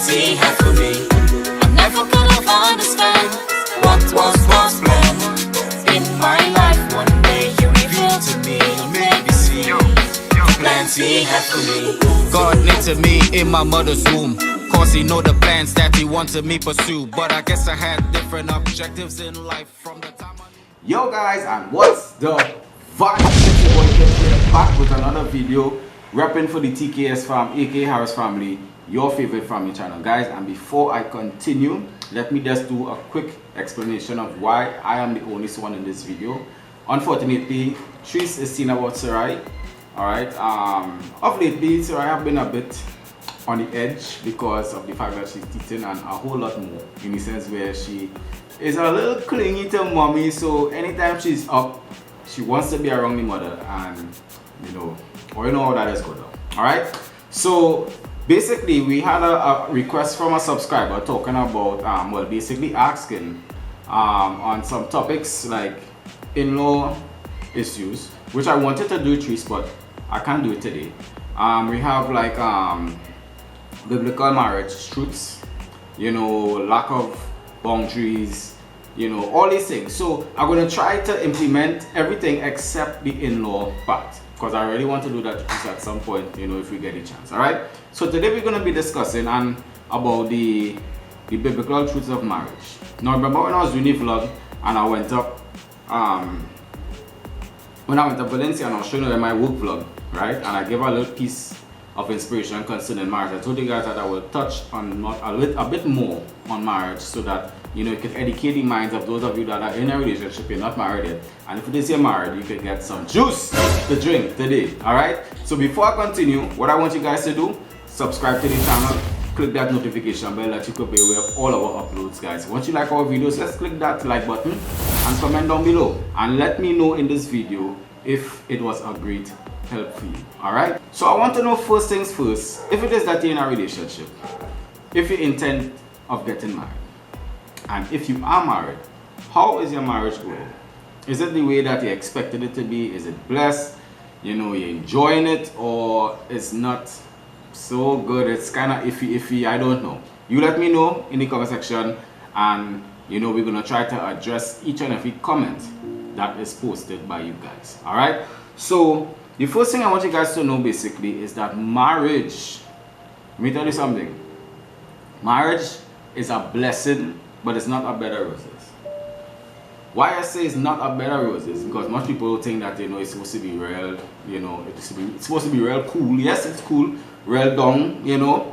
plenty had for me. I never could have understand what was planned in my life. One day you revealed to me, you made me see plenty had for me. God knitted me in my mother's womb. Cause he know the plans that he wanted me pursue. But I guess I had different objectives in life from the time Yo guys, and what's the vibe? It's your boy Kev here, back with another video, repping for the TKS fam, aka Harris family, your favorite family channel, guys. And before I continue, let me just do a quick explanation of why I am the only one in this video. Unfortunately, Tris is seen about Sarai. Alright, of lately Sarai have been a bit on the edge because of the fact that she's teaching and a whole lot more, in the sense where she is a little clingy to mommy. So anytime she's up, she wants to be around the mother, and you know how that is going on. All right, so basically we had a request from a subscriber talking about well, basically asking on some topics like in-law issues, which I wanted to do, Tris, but I can't do it today. We have like biblical marriage truths, lack of boundaries, all these things. So I'm going to try to implement everything except the in-law part, because I really want to do that at some point, if we get a chance. All right, so today we're going to be discussing about the biblical truths of marriage. Now remember when I was doing the vlog and I went up when I went to Valencia and I was showing you my work vlog, right, and I gave a little piece of inspiration concerning marriage. I told you guys that I will touch on a bit more on marriage, so that it can educate the minds of those of you that are in a relationship, you're not married yet, and if it is you're married, you can get some juice to drink today. All right, so before I continue, what I want you guys to do, subscribe to the channel, click that notification bell that you could be aware of all our uploads, guys. Once you like our videos, let's click that like button and comment down below and let me know in this video if it was a great help for you. All right, so I want to know, first things first, if it is that you're in a relationship, if you intend of getting married, and if you are married, how is your marriage going? Is it the way that you expected it to be? Is it blessed? You're enjoying it, or it's not so good, it's kind of iffy? I don't know. You let me know in the comment section, and we're gonna try to address each and every comment that is posted by you guys. All right, so the first thing I want you guys to know basically is that marriage, let me tell you something, marriage is a blessing, but it's not a bed of roses. Why I say it's not a bed of roses, because most people think that it's supposed to be real, it's supposed to be real cool. Yes, it's cool, real down,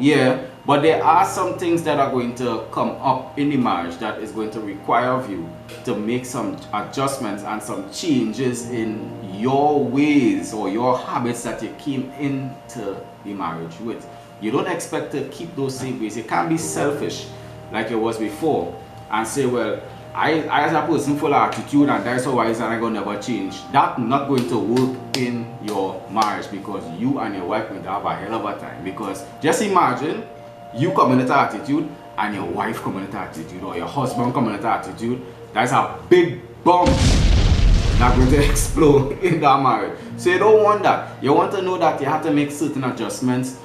yeah, but there are some things that are going to come up in the marriage that is going to require of you to make some adjustments and some changes in your ways or your habits that you came into the marriage with. You don't expect to keep those same ways. You can't be selfish like it was before and say, well, I as a person full of attitude and that's how I is and I'm going to never change. That's not going to work in your marriage, because you and your wife will have a hell of a time. Because just imagine you coming with that attitude and your wife coming with that attitude, or your husband coming with that attitude. That's a big bomb that's going to explode in that marriage. So you don't want that. You want to know that you have to make certain adjustments,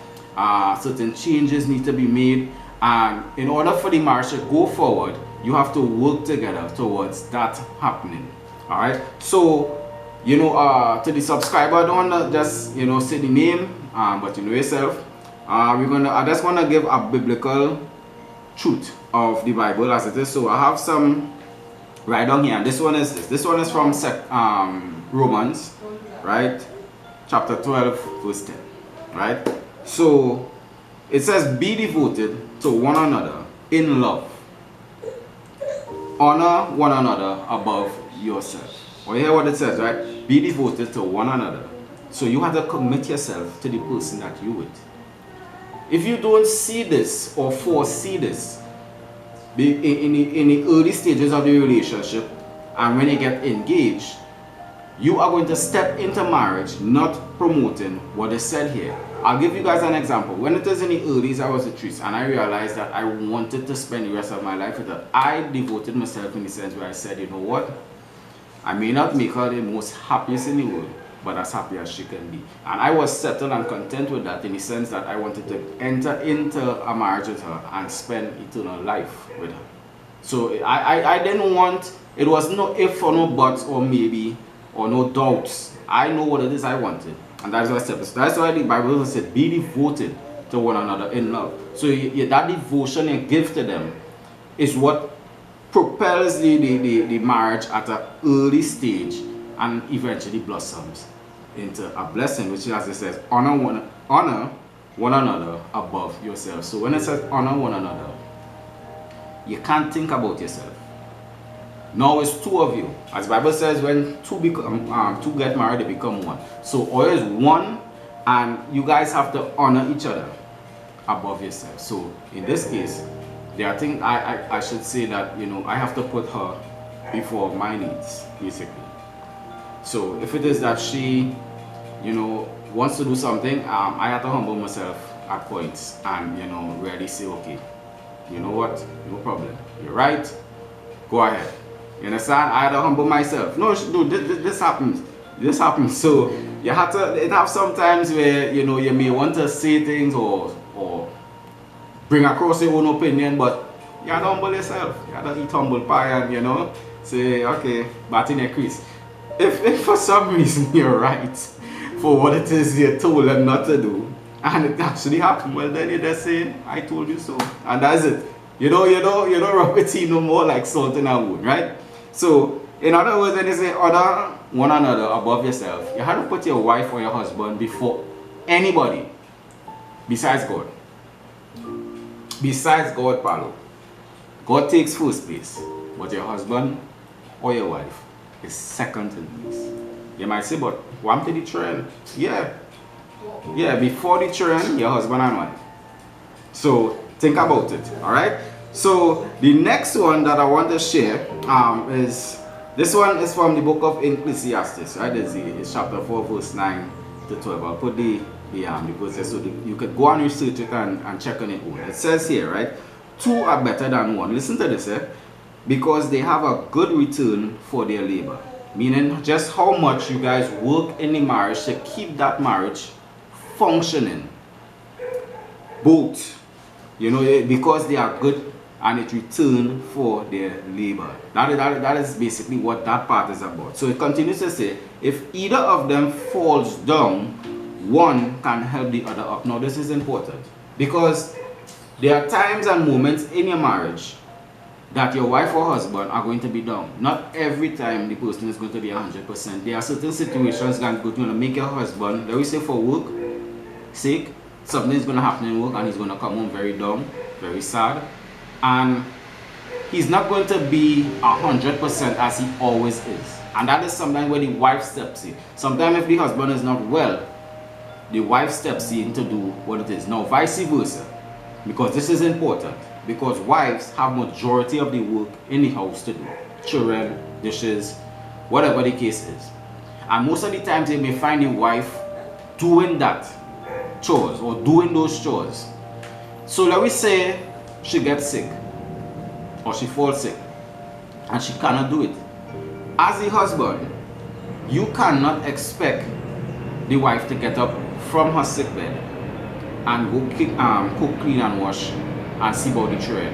certain changes need to be made, and in order for the marriage to go forward, you have to work together towards that happening. All right, so to the subscriber, I don't want to just say the name, but you know yourself. I just want to give a biblical truth of the Bible as it is. So I have some right down here. This one is from Romans, right, chapter 12 verse 10, right? So it says, be devoted to one another in love, honor one another above yourself. Well, you hear what it says, right? Be devoted to one another. So you have to commit yourself to the person that you with. If you don't see this or foresee this in the early stages of the relationship, and when you get engaged, you are going to step into marriage not promoting what is said here. I'll give you guys an example. When it is in the early, I was a Tris and I realized that I wanted to spend the rest of my life with her. I devoted myself in the sense where I said, you know what, I may not make her the most happiest in the world, but as happy as she can be. And I was settled and content with that, in the sense that I wanted to enter into a marriage with her and spend eternal life with her. So I didn't want, it was no if or no buts or maybe or no doubts. I know what it is I wanted, and that's what I said. So that's why the Bible said, be devoted to one another in love. So that devotion you give to them is what propels the marriage at an early stage and eventually blossoms into a blessing, which is, as it says, honor one another above yourself. So when it says honor one another, you can't think about yourself. Now it's two of you. As the Bible says, when two get married, they become one. So always one, and you guys have to honor each other above yourself. So in this case, there are things I should say that, you know, I have to put her before my needs, basically. So if it is that she, you know, wants to do something, I have to humble myself at points and, you know, really say, okay, you know what, no problem, you're right, go ahead. You understand? I had to humble myself. No, this happens. So you have to, it have sometimes where, you know, you may want to say things or bring across your own opinion, but you have to humble yourself. You have to eat humble pie and, you know, say, okay, bat in your crease. If for some reason you're right for what it is you're told them not to do, and it actually happened, well then you're just saying, I told you so. And that's it. You don't rub it in no more like salt in a wound, right? So, in other words, when you say honor one another above yourself, you have to put your wife or your husband before anybody besides God. Besides God, Paulo. God takes first place, but your husband or your wife is second in place. You might say, but one to the trend. Yeah, before the trend, your husband and wife. So, think about it, alright? So, the next one that I want to share is, this one is from the book of Ecclesiastes, right? It's chapter 4, verse 9 to 12. I'll put the verses so you could go and research it and check on it. It says here, right? Two are better than one. Listen to this, because they have a good return for their labor. Meaning just how much you guys work in the marriage to keep that marriage functioning. Both, you know, because they are good and it return for their labor. That is basically what that part is about. So it continues to say, if either of them falls down, one can help the other up. Now this is important, because there are times and moments in your marriage that your wife or husband are going to be down. Not every time the person is going to be 100%. There are certain situations that are going to make your husband, let me say for work sake, something is going to happen in work and he's going to come home very down, very sad, and he's not going to be 100% as he always is. And that is sometimes where the wife steps in. Sometimes if the husband is not well, the wife steps in to do what it is. Now vice versa, because this is important, because wives have majority of the work in the house to do. Children, dishes, whatever the case is. And most of the times they may find the wife doing that chores or doing those chores. So let me say she gets sick or she falls sick and she cannot do it. As the husband, you cannot expect the wife to get up from her sick bed and go cook, clean and wash and see about the children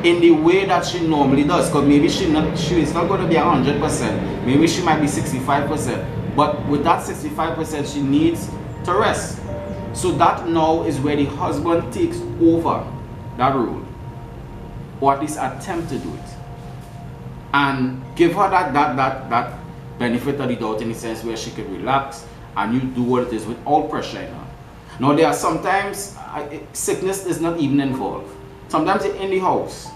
in the way that she normally does, because maybe she is not going to be 100%, maybe she might be 65%, but with that 65% she needs to rest. So that now is where the husband takes over that role, or at least attempt to do it, and give her that benefit of the doubt, in the sense where she can relax and you do what it is without pressure in her. Now there are sometimes sickness is not even involved. Sometimes you're in the house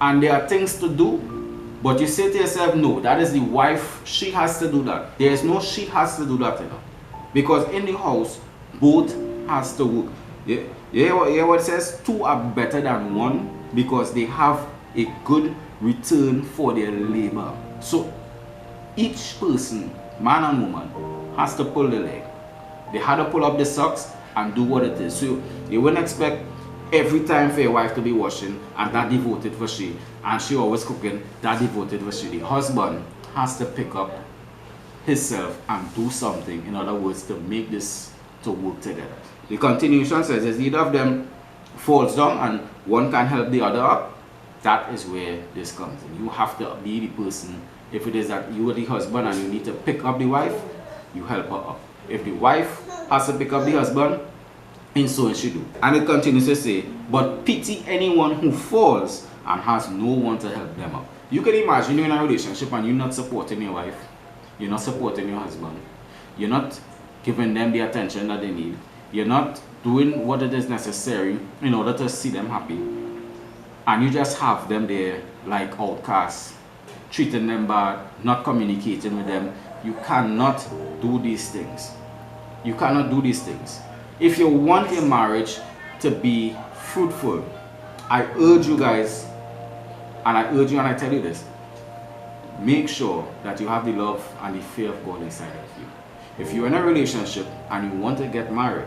and there are things to do, but you say to yourself, no, that is the wife, she has to do that. There is no she has to do that, you know, because in the house both has to work. Yeah, what it says, two are better than one, because they have a good return for their labor. So each person, man and woman, has to pull the leg. They had to pull up the socks and do what it is. So you wouldn't expect every time for your wife to be washing and that devoted for she, and she always cooking, that devoted for she. The husband has to pick up himself and do something, in other words, to make this to work together. The continuation says, as either of them falls down and one can help the other up, that is where this comes in. You have to be the person. If it is that you are the husband and you need to pick up the wife, you help her up. If the wife has to pick up the husband, and so it should do. And it continues to say, but pity anyone who falls and has no one to help them up. You can imagine you're in a relationship and you're not supporting your wife, you're not supporting your husband, you're not giving them the attention that they need, you're not doing what it is necessary in order to see them happy, and you just have them there like outcasts, treating them bad, not communicating with them. You cannot do these things. You cannot do these things. If you want your marriage to be fruitful, I urge you guys, and I urge you and I tell you this, make sure that you have the love and the fear of God inside of you. If you're in a relationship and you want to get married,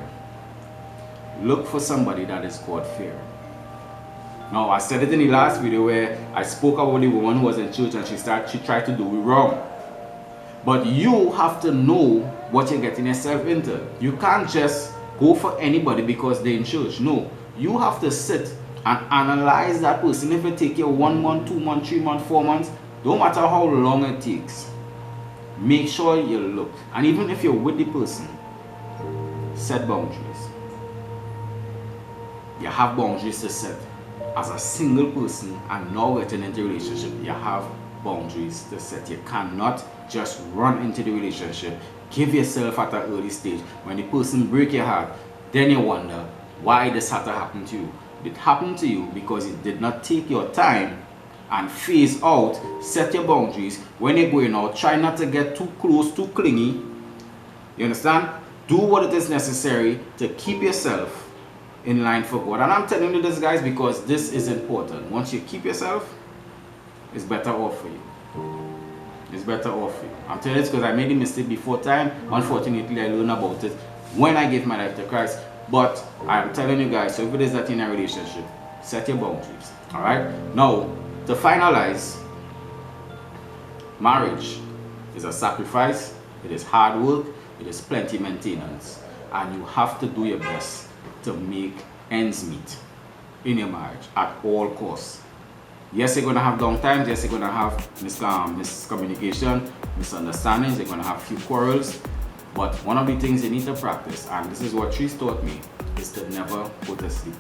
look for somebody that is God-fearing. Now, I said it in the last video where I spoke about the woman who was in church and she tried to do it wrong. But you have to know what you're getting yourself into. You can't just go for anybody because they're in church. No, you have to sit and analyze that person. If it takes you 1 month, 2 months, 3 months, 4 months, don't matter how long it takes, make sure you look. And even if you're with the person, set boundaries. You have boundaries to set. As a single person and now getting into a relationship, you have boundaries to set. You cannot just run into the relationship, give yourself at an early stage. When the person break your heart, then you wonder why this had to happen to you. It happened to you because you did not take your time and phase out, set your boundaries. When you're going out, try not to get too close, too clingy. You understand? Do what it is necessary to keep yourself in line for God. And I'm telling you this, guys, because this is important. Once you keep yourself, it's better off for you. It's better off for you. I'm telling you this because I made a mistake before time. Unfortunately, I learned about it when I gave my life to Christ. But I'm telling you guys, so if it is that in a relationship, set your boundaries. Alright? Now, to finalize, marriage is a sacrifice, it is hard work, it is plenty maintenance. And you have to do your best to make ends meet in your marriage at all costs. Yes, you're going to have downtimes. Yes, you're going to have miscommunication, misunderstandings. You're going to have few quarrels. But one of the things you need to practice, and this is what she's taught me, is to never go to sleep,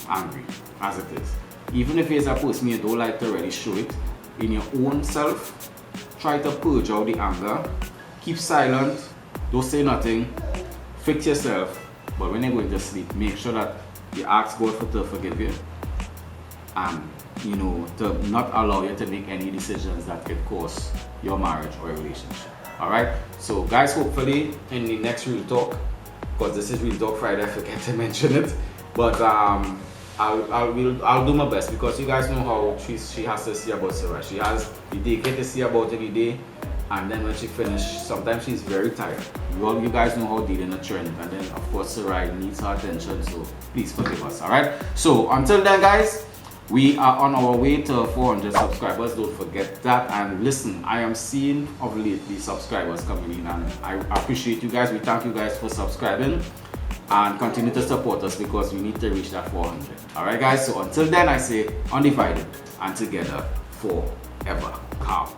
angry, as it is. Even if you're a person you don't like to really show it in your own self, try to purge out the anger. Keep silent. Don't say nothing. Fix yourself. But when you're going to sleep, make sure that you ask God to forgive you and, to not allow you to make any decisions that could cause your marriage or relationship. Alright? So, guys, hopefully in the next Real Talk, because this is Real Talk Friday, I forget to mention it, but I'll do my best because you guys know how she has to see about Sarah. She has the day to see about every day. And then when she finishes, sometimes she's very tired. You guys know how dealing a trend. And then, of course, Sarai needs her attention. So please forgive us. Alright? So until then, guys, we are on our way to 400 subscribers. Don't forget that. And listen, I am seeing of late the subscribers coming in. And I appreciate you guys. We thank you guys for subscribing. And continue to support us because we need to reach that 400. Alright, guys? So until then, I say undivided and together forever. Calm.